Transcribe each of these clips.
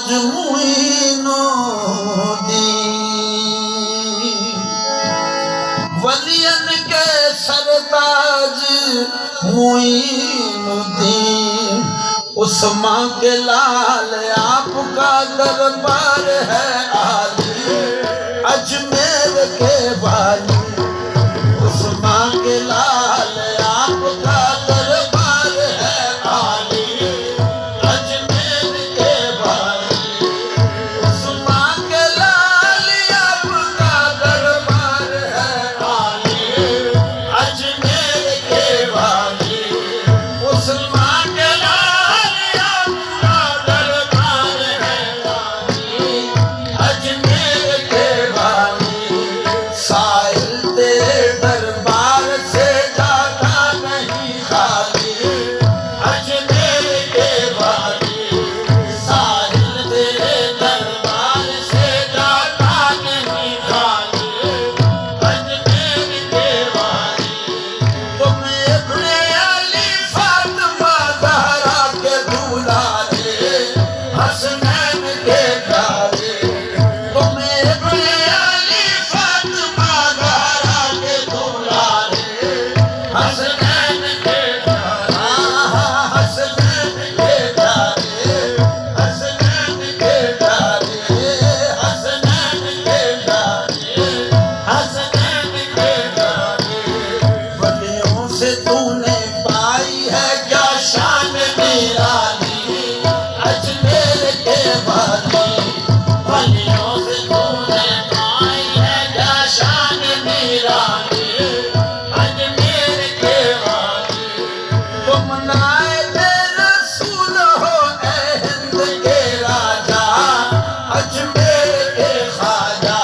ताज मुईनुद्दीन, वलियन के सरताज मुईनुद्दीन, उस्मा के लाल आपका दरबार है आली, अजमेर के वाली। उस्मा के लाल आपका दरबार है आली, अजमेर के वाली। उस्मा के लाल आपका दरबार है आली, अजमेर के वाली। उस्मा के लाल आपका दरबार है आली, अजमेर के वाली। साहिल तेरे दरबार से जाता नहीं खाली, अजमेर के वाली। साहिल तेरे दरबार से जाता नहीं खाली, अजमेर के वाली। तुम इब्ने अली फातिमा ज़हरा के दुलारे, हसनैन के प्यारे। तुम इब्ने अली फातिमा ज़हरा के दुलारे, हसनैन के प्यारे। हसनैन के प्यारे, हसनैन के प्यारे, हसनैन के प्यारे, हसनैन के प्यारे। वलियों से तूने पाई है क्या शान निराली, अजमेर के वाली। वलियों से तूने पाई है क्या शान निराली, अजमेर के वाली। तुम नायबे रसूल हो ए हिंद के राजा, अजमेर के ख्वाजा।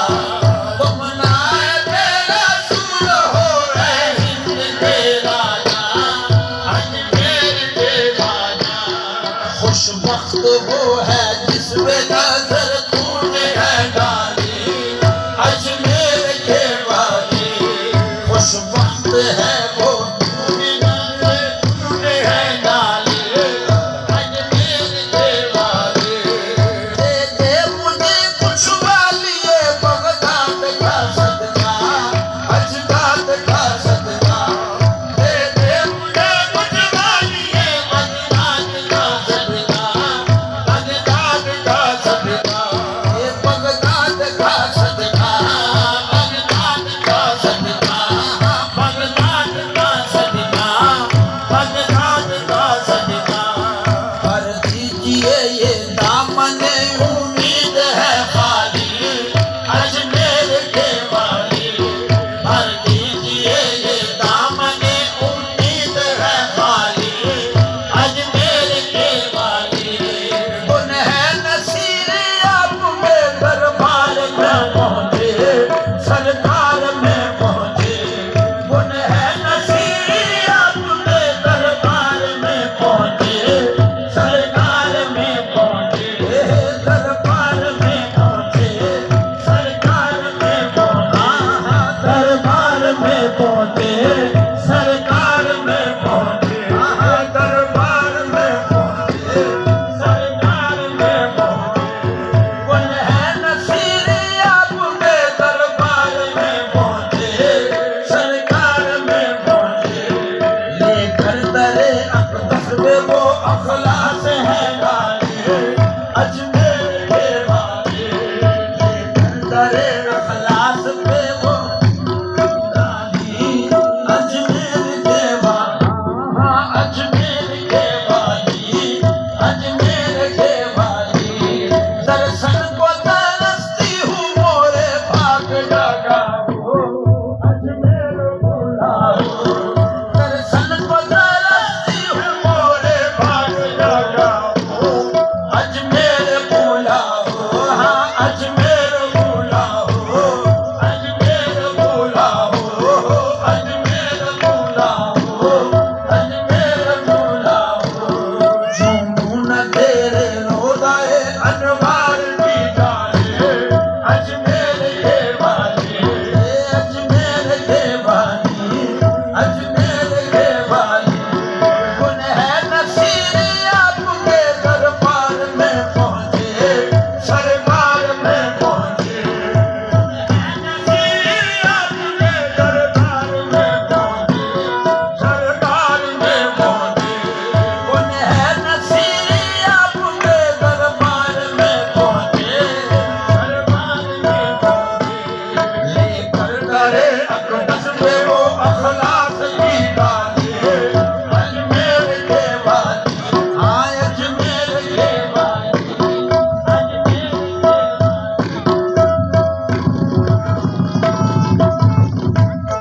तुम नायबे रसूल हो ए हिंद के राजा, अजमेर के ख्वाजा। खुशबख्त वो है जिस पे नजर तूने है डाली, अजमेर के वाली। खुशबख्त है वो तूने नजर तूने है डाली, अजमेर के वाली। दे दे मुझे कुछ वालिए बगदाद का सदका, अजदाद का सदका। दे दे मुझे कुछ वालिए बगदाद का सदका, बगदाद का सदका। ये बगदाद का सदका, बगदाद का सदका, बगदाद का सदका, बगदाद का सदका। भर दीजिए ये दामने उम्मीद है खाली, अजमेर के वाली। भर दीजिए ये दामने उम्मीद है खाली, अजमेर के वाली। कौन है नसीर आपके दरबार में पहुंचे, सरकार में पहुंचे। कौन है नसीर आपके दरबार में पहुंचे, सरकार में पहुंचे। दरबार में पहुंचे, सरकार में पहुंचे। दरबार में पहुंचे, सरकार में पहुंचे। दरबार में पहुंचे, सरकार में पहुंचे। कौन है नसीर आपके दरबार में पहुंचे, सरकार में पहुंचे। लेकर दरे अक़दस पे वो अखलास है गाली, अजमेर के वाली। लेकर दरे अखलास पे वो गाली, अजमेर के वाली। अजमेर